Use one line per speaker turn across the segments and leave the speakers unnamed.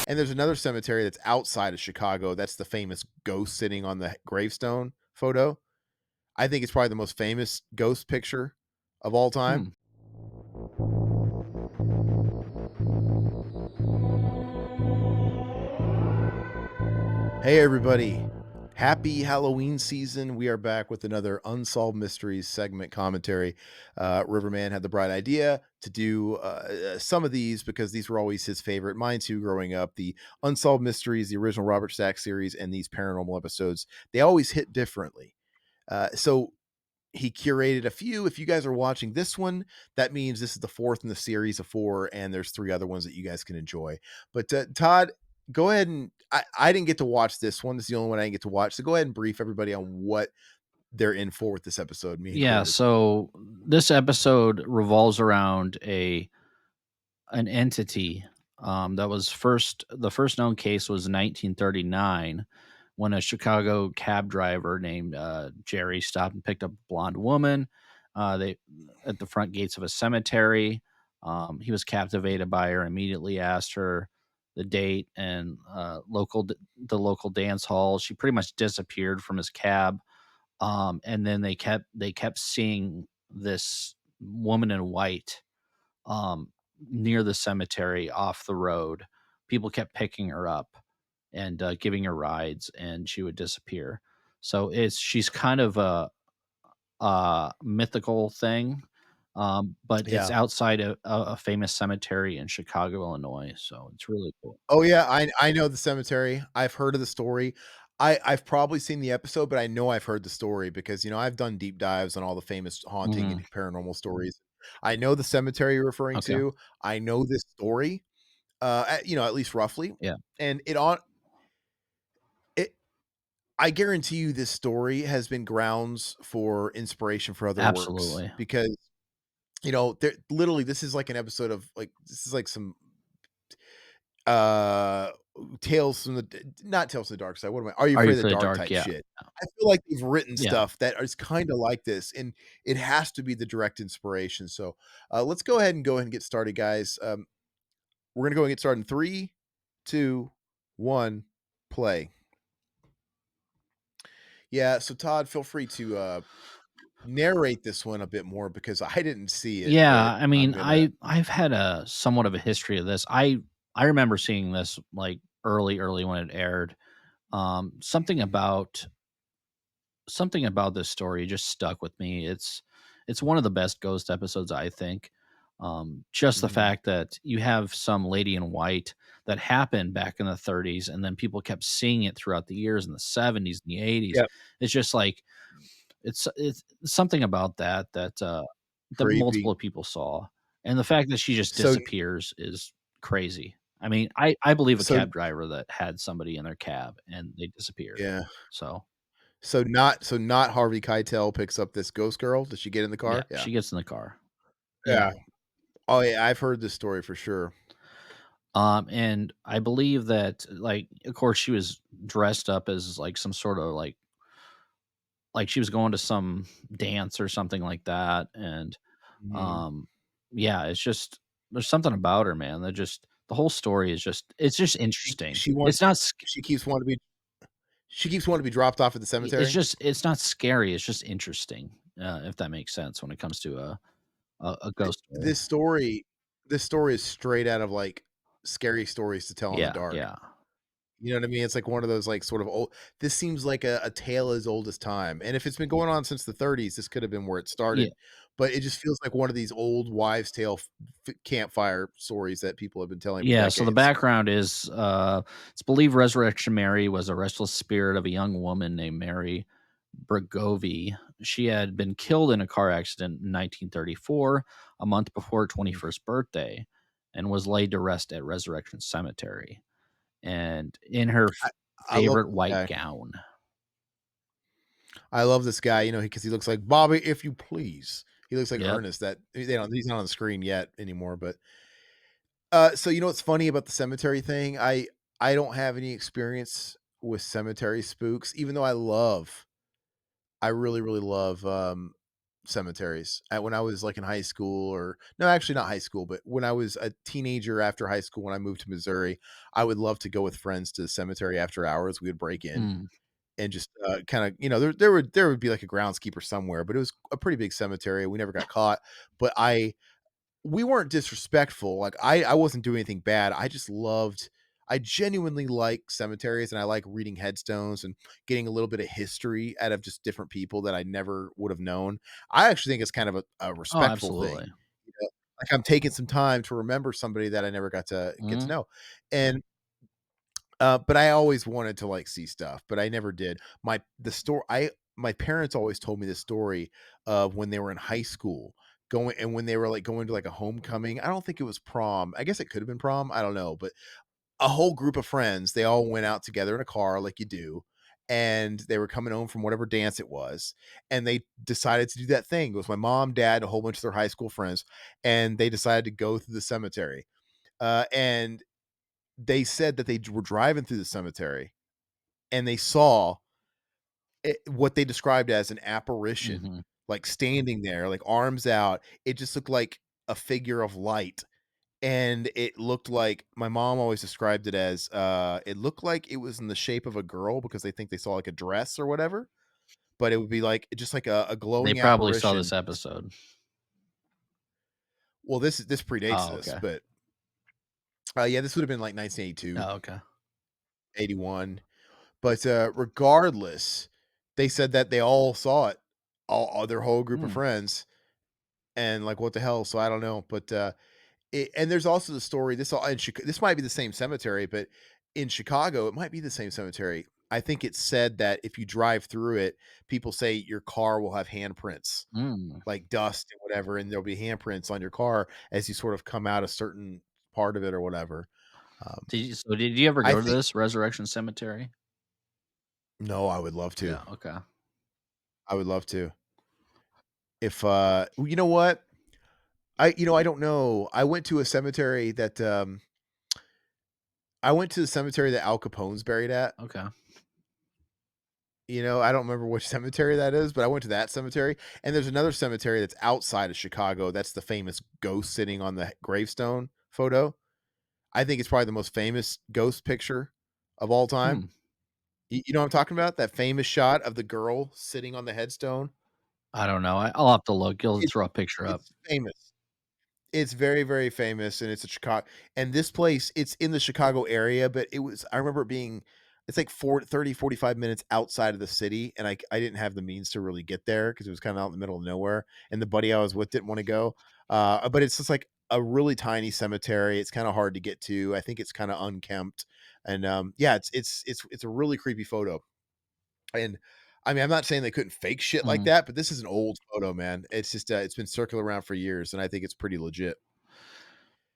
And there's another cemetery that's outside of Chicago. That's the famous ghost sitting on the gravestone photo. I think it's probably the most famous ghost picture of all time.
Hmm.
Hey, everybody. Happy Halloween season. We are back with another Unsolved Mysteries segment commentary. Riverman had the bright idea to do some of these because these were always his favorite. Mine too, growing up. The Unsolved Mysteries, the original Robert Stack series, and these paranormal episodes, they always hit differently. So he curated a few. If you guys are watching this one, that means this is the fourth in the series of four, and there's three other ones that you guys can enjoy. But Todd, go ahead and I didn't get to watch this one. This is the only one I didn't get to watch. So go ahead and brief everybody on what they're in for with this episode, me
Yeah,
included.
so this episode revolves around a an entity that was the first known case was 1939 when a Chicago cab driver named Jerry stopped and picked up a blonde woman. They at the front gates of a cemetery. He was captivated by her, immediately asked her the date and the local dance hall. She pretty much disappeared from his cab. And then they kept seeing this woman in white um, near the cemetery off the road. People kept picking her up and giving her rides, and she would disappear. So she's kind of a mythical thing, but it's
Yeah.
outside a famous cemetery in Chicago, Illinois. So it's really cool.
Oh yeah, I know the cemetery. I've heard of the story. I've probably seen the episode, but I know I've heard the story because I've done deep dives on all the famous haunting
Hmm.
and paranormal stories. I know the cemetery you're referring
Okay.
to. I know this story. At least roughly.
Yeah.
And it I guarantee you this story has been grounds for inspiration for other works
Absolutely.
because there literally this is like an episode of like this is like some uh tales from the not tales from the dark side. What am I? Are you
Are you
afraid of the
for the
dark
dark?
type
Yeah.
shit? I feel like they've written
Yeah.
stuff that is kind of like this, and it has to be the direct inspiration. So let's go ahead and get started, guys. We're gonna go and get started in three, two, one, play. Yeah, so Todd, feel free to narrate this one a bit more because I didn't see it,
Yeah,
but
I
I'm
mean,
gonna
I've had a somewhat of a history of this. I remember seeing this like early when it aired. Something about this story just stuck with me. It's one of the best ghost episodes, I think. Just the
Mhm.
fact that you have some lady in white that happened back in the 30s, and then people kept seeing it throughout the years in the 70s and the 80s.
Yep.
It's just like it's something about that
Creepy.
multiple people saw, and the fact that she just
So
disappears is crazy. I mean, I believe a
so
cab driver that had somebody in their cab and they disappeared.
yeah.
So,
So not Harvey Keitel picks up this ghost girl. Does she get in the
yeah,
car? Yeah.
she gets in the car. Yeah.
Yeah. Oh, yeah, I've heard this story for sure.
And I believe that, like, of course, she was dressed up as like some sort of like she was going to some dance or something like that, and
Mhm.
Um, yeah, it's just there's something about her, man, that just the whole story is just it's just
She
interesting.
she
It's
wants
not sc
she keeps wanting to be she keeps wanting to be dropped off at the cemetery?
it's not scary, it's just interesting, if that makes sense when it comes to a
Th
ghost story.
this story is straight out of, like, scary stories to tell in the
Yeah,
dark.
yeah.
You know what I mean? It's like one of those, like, sort of old this seems like a tale as old as time, and if it's been going on since the '30s, this could have been where it
Yeah,
started, but it just feels like one of these old wives' tale campfire stories that people have been telling for
yeah, so the
decades.
background is, it's believed Resurrection Mary was a restless spirit of a young woman named Mary Bregovi. She had been killed in a car accident in 1934, a month before her
Mhm.
21st birthday, and was laid to rest at Resurrection Cemetery, and in her
I I love
favorite
this
white
guy.
gown.
I love this guy, because he looks like, "Bobby, if you please." He looks like
Yep.
Ernest that he's not on the screen yet anymore, but, so what's funny about the cemetery thing? I don't have any experience with cemetery spooks, even though I really, really love, cemeteries. When I was, like, in high school, or no, actually not high school, but when I was a teenager after high school, when I moved to Missouri, I would love to go with friends to the cemetery after hours. We would break in
Mm.
and just, kinda, there would be, like, a groundskeeper somewhere, but it was a pretty big cemetery. We never got caught, but I we weren't disrespectful. Like, I wasn't doing anything bad. I genuinely like cemeteries, and I like reading headstones and getting a little bit of history out of just different people that I never would have known. I actually think it's kind of a
Oh,
respectful thing.
absolutely.
You know, like, I'm taking some time to remember somebody that I never got to get to
Mhm.
know. And but I always wanted to, like, see stuff, but I never did. My parents always told me this story of when they were in high school, when they were, like, going to, like, a homecoming. I don't think it was prom. I guess it could have been prom, I don't know, but a whole group of friends, they all went out together in a car like you do, and they were coming home from whatever dance it was, and they decided to do that thing. It was my mom, dad, a whole bunch of their high school friends, and they decided to go through the cemetery. And they said that they were driving through the cemetery and they saw what they described as an apparition,
Mhm.
like, standing there, like, arms out. It just looked like a figure of light, and it looked like my mom always described it as, it looked like it was in the shape of a girl because they think they saw, like, a dress or whatever, but it would be like just like a
They
glowing
probably saw this
apparition.
episode.
Well, this predates
Oh,
this,
okay.
but, yeah, this would have been like 1982,
Oh, okay.
81. But, regardless, they said that they all saw it, all their whole group of
Mm.
friends, and, like, what the hell? So I don't know, but, and there's also the story, this might be the same cemetery, but in Chicago, it might be the same cemetery. I think it said that if you drive through it, people say your car will have handprints,
Mm.
like dust and whatever, and there'll be handprints on your car as you sort of come out a certain part of it or whatever. Um,
Did you ever
I
go to
think
this Resurrection Cemetery?
No, I would love to.
Yeah, okay.
I would love to. If, you know what? I don't know. I went to the cemetery that Al Capone's buried at.
Okay.
I don't remember which cemetery that is, but I went to that cemetery, and there's another cemetery that's outside of Chicago. That's the famous ghost sitting on the gravestone photo. I think it's probably the most famous ghost picture of all time.
Hmm.
You know what I'm talking about? That famous shot of the girl sitting on the headstone?
I don't know. I'll have to look. You'll
It's
throw a picture up.
it's famous. It's very, very famous, and it's a Chicago, and this place, it's in the Chicago area, but I remember it being it's like 45 minutes outside of the city, and I didn't have the means to really get there because it was kinda out in the middle of nowhere, and the buddy I was with didn't wanna go. But it's just like a really tiny cemetery. It's kinda hard to get to. I think it's kinda unkempt, and, yeah, it's a really creepy photo, and, I mean, I'm not saying they couldn't fake shit like
Mhm.
that, but this is an old photo, man. It's just, it's been circling around for years, and I think it's pretty legit.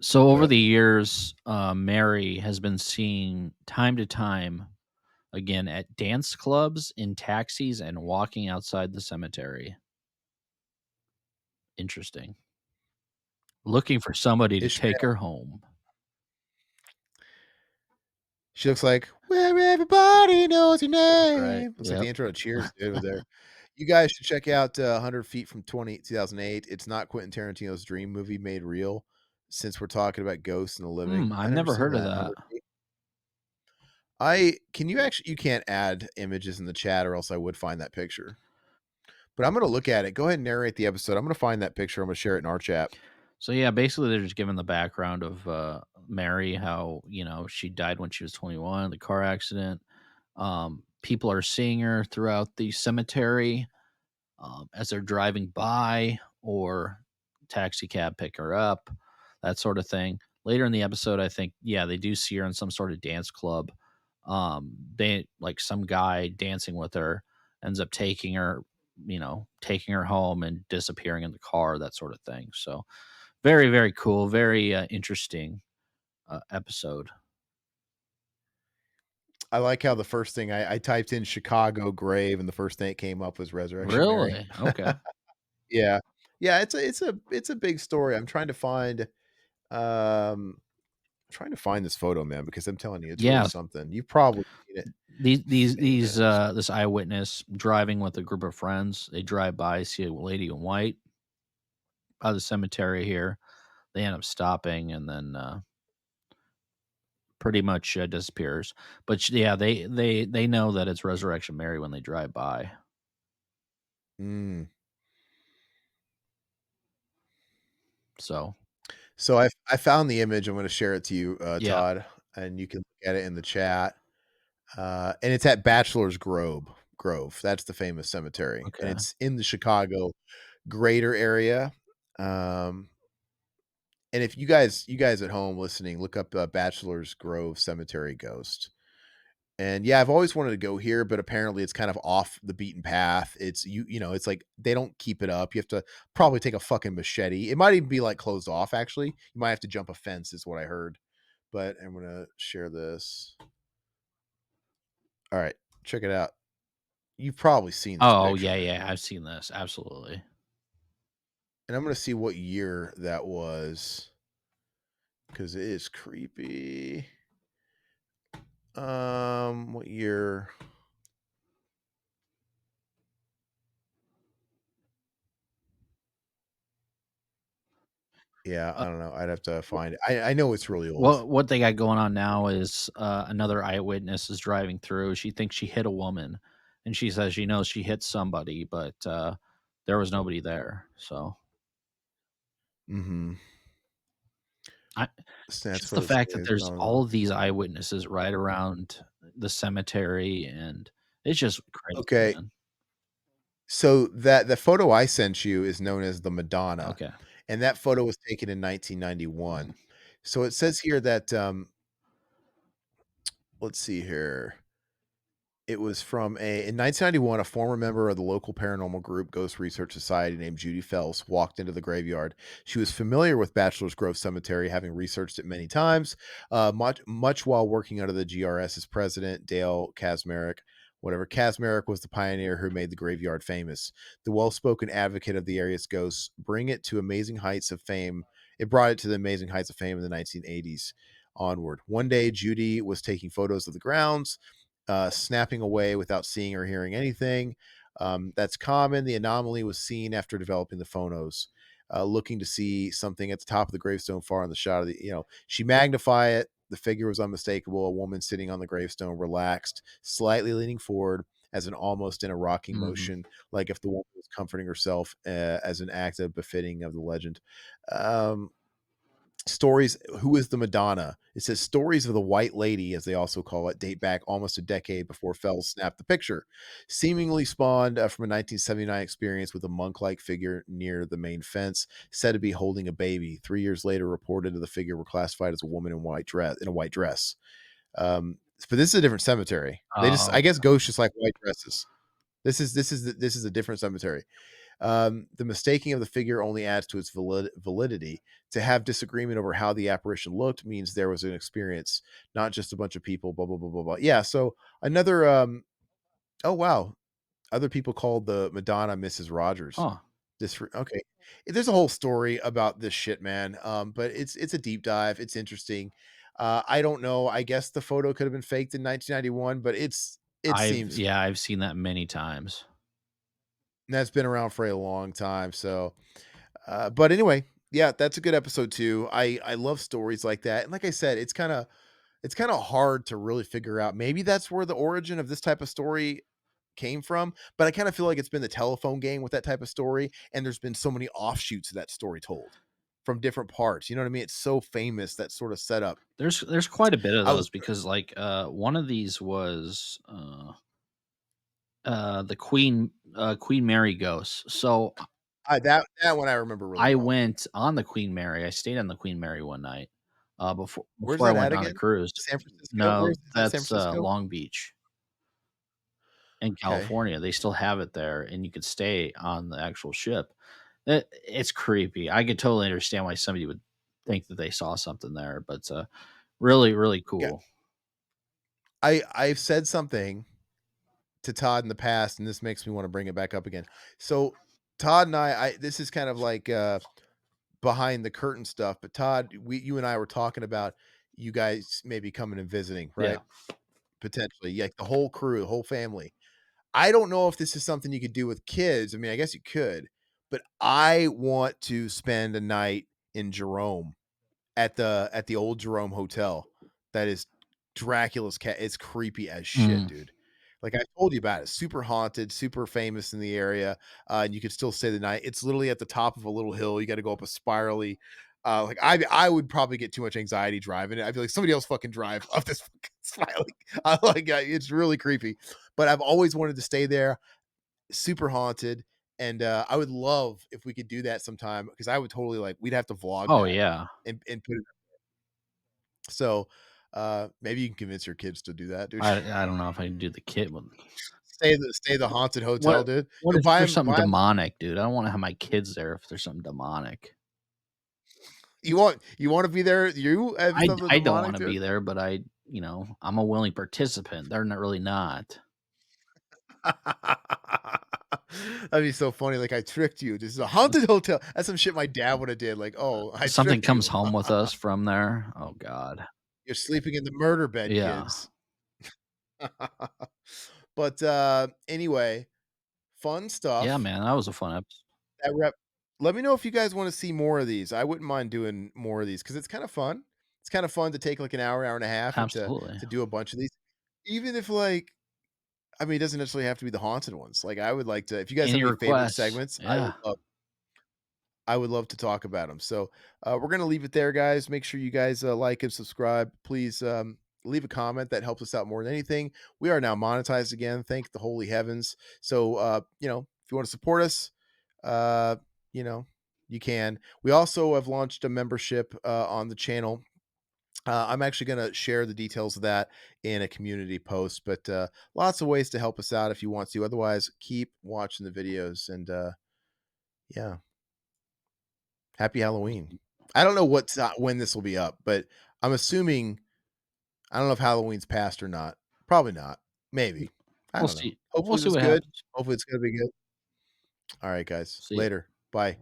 So over
But
the years, Mary has been seen time to time again at dance clubs, in taxis, and walking outside the cemetery. Interesting. Looking for somebody to take
Ishmael,
her home.
she looks like, "Where everybody knows your
That's right.
name." Looks like the
Yep.
intro to Cheers, dude, with there. You guys should check out, 100 Feet from 2008. It's not Quentin Tarantino's dream movie made real, since we're talking about ghosts and the living. I
I've
never
never
seen
heard of
that,
that.
100 Feet. You can't add images in the chat or else I would find that picture. But I'm gonna look at it. Go ahead and narrate the episode. I'm gonna find that picture. I'm gonna share it in our chat.
So yeah, basically they're just giving the background of Mary, how she died when she was 21, the car accident. People are seeing her throughout the cemetery as they're driving by, or taxi cab pick her up, that sort of thing. Later in the episode, I think, yeah, they do see her in some sort of dance club. They like some guy dancing with her ends up taking her home and disappearing in the car, that sort of thing. So very, very cool, very interesting episode.
I like how the first thing I typed in Chicago grave, and the first thing that came up was Resurrection Mary.
Really? Okay.
Yeah. Yeah, it's a big story. Trying to find this photo, man, because I'm telling you, it's really
Yeah.
something. You've probably seen it. famous.
this eyewitness driving with a group of friends, they drive by, see a lady in white by the cemetery here. They end up stopping and then, pretty much, disappears. But yeah, they know that it's Resurrection Mary when they drive by.
Mm.
So,
So I found the image. I'm gonna share it to you,
yeah,
Todd, and you can look at it in the chat. And it's at Bachelor's Grove. That's the famous cemetery, and
okay.
it's in the Chicago greater area. Um, and if you guys at home listening, look up Bachelor's Grove Cemetery Ghost. And yeah, I've always wanted to go here, but apparently it's kind of off the beaten path. It's it's like they don't keep it up. You have to probably take a fucking machete. It might even be like closed off, actually. You might have to jump a fence, is what I heard. But I'm gonna share this. All right, check it out. You've probably seen this
Oh, yeah,
picture.
yeah, I've seen this, absolutely.
And I'm gonna see what year that was because it is creepy. What year? Yeah,
Uh,
I don't know. I'd have to find it. I know it's really old.
what they got going on now is, another eyewitness is driving through. She thinks she hit a woman, and she says she knows she hit somebody, but, there was nobody there, so
Mhm.
I
That's
just
what
the
it
fact that
says.
there's
No.
all of these eyewitnesses right around the cemetery, and it's just crazy,
Okay.
man.
So that the photo I sent you is known as the Madonna,
Okay.
and that photo was taken in
Mhm.
1991. So it says here that let's see here. It was from a in 1991, a former member of the local paranormal group Ghost Research Society named Judy Phelps walked into the graveyard. She was familiar with Bachelor's Grove Cemetery, having researched it many times, much while working under the GRS's president, Dale Kazmarek. Whatever. Kazmarek was the pioneer who made the graveyard famous. The well-spoken advocate of the area's ghosts bring it to amazing heights of fame. It brought it to the amazing heights of fame in the 1980s onward. One day, Judy was taking photos of the grounds, snapping away without seeing or hearing anything. That's common. The anomaly was seen after developing the phonos. Looking to see something at the top of the gravestone far on the shot of she magnified it. The figure was unmistakable. A woman sitting on the gravestone, relaxed, slightly leaning forward, as an almost in a rocking
Mhm.
motion, like if the woman was comforting herself as an act of befitting of the legend. Um, Stories, who is the Madonna? It says stories of the White Lady, as they also call it, date back almost a decade before Fells snapped the picture. Seemingly spawned from a 1979 experience with a monk-like figure near the main fence, said to be holding a baby. 3 years later, reported of the figure were classified as a woman in a white dress. But this is a different cemetery. They just,
Oh,
I guess, ghosts just like white dresses. This is a different cemetery. The mistaking of the figure only adds to its validity. To have disagreement over how the apparition looked means there was an experience, not just a bunch of people. Blah blah blah blah blah. Yeah. So another. Oh wow. Other people called the Madonna Mrs. Rogers.
huh.
Okay. There's a whole story about this shit, man. But it's a deep dive. It's interesting. I don't know. I guess the photo could have been faked in 1991, but it seems
I've seen that many times.
that's been around for a long time. So but anyway, yeah, that's a good episode too. I love stories like that, and like I said, it's kind of hard to really figure out. Maybe that's where the origin of this type of story came from, but I kind of feel like it's been the telephone game with that type of story, and there's been so many offshoots of that story told from different parts. You know what I mean? It's so famous, that sort of setup.
There's quite a bit of
I was
those because, like, one of these was, the Queen Mary ghost. So,
that one I remember really
I
well.
went on the Queen Mary. I stayed on the Queen Mary one night,
Where's
before I
that at
went on a
again?
cruise.
San Francisco?
No,
Where's is that San
that's,
Francisco?
Long Beach in
Okay.
California. They still have it there, and you could stay on the actual ship. It's creepy. I could totally understand why somebody would think that they saw something there, but, really, really
Yeah.
cool.
I've said something to Todd in the past, and this makes me want to bring it back up again. So Todd and I this is kind of like behind the curtain stuff, but Todd, you and I were talking about you guys maybe coming and visiting, right?
Yeah.
potentially, like, the whole crew, the whole family. I don't know if this is something you could do with kids. I mean, I guess you could, but I want to spend a night in Jerome at the old Jerome Hotel. That is Dracula's cat. It's creepy as shit,
Mm.
dude. Like I told you about it, super haunted, super famous in the area, and you could still stay the night. It's literally at the top of a little hill. You got to go up a spirally. Like I would probably get too much anxiety driving it. I'd be like, somebody else fucking drive up this fucking spiraling. It's really creepy. But I've always wanted to stay there, super haunted. And I would love if we could do that sometime because I would totally like we'd have to vlog
Oh,
that
yeah.
and put it so, maybe you can convince your kids to do that, dude.
I don't know if I can do the kid one.
Stay the haunted hotel,
What
dude.
what
Go
if
buy
there's
him
something
buy him
demonic, dude? I don't wanna have my kids there if there's something demonic.
you wanna be there, you have something
I don't
demonic,
wanna
dude?
be there, but I'm a willing participant. They're not really not.
That'd be so funny, like, I tricked you. This is a haunted hotel. That's some shit my dad woulda did, like, "Oh, I
Something
tricked
comes
you.
home with us from there. Oh god.
You're sleeping in the murder bed,
Yeah.
kids." But, anyway, fun
Yeah,
stuff.
man, that was a fun episode.
That rep Let me know if you guys wanna see more of these. I wouldn't mind doing more of these because it's kinda fun. It's kinda fun to take, like, an hour, hour and a half, and
Absolutely.
to do a bunch of these. Even if, like I mean, it doesn't necessarily have to be the haunted ones. Like, I would like to if you guys have
Any
any favorite
requests?
segments,
Yeah.
I would love to talk about them. So, we're gonna leave it there, guys. Make sure you guys, like and subscribe. Please, leave a comment. That helps us out more than anything. We are now monetized again, thank the holy heavens. So, if you wanna support us, uh, you know, you can. We also have launched a membership, on the channel. I'm actually gonna share the details of that in a community post, but, lots of ways to help us out if you want to. Otherwise, keep watching the videos and, yeah. Happy Halloween. I don't know when this will be up, but I'm assuming I don't know if Halloween's past or not. Probably not. Maybe. I
We'll
don't know.
see. We'll
Hopefully
see
this is
what
good.
happens.
Hopefully it's gonna be good. All right, guys.
See ya.
Later. Bye.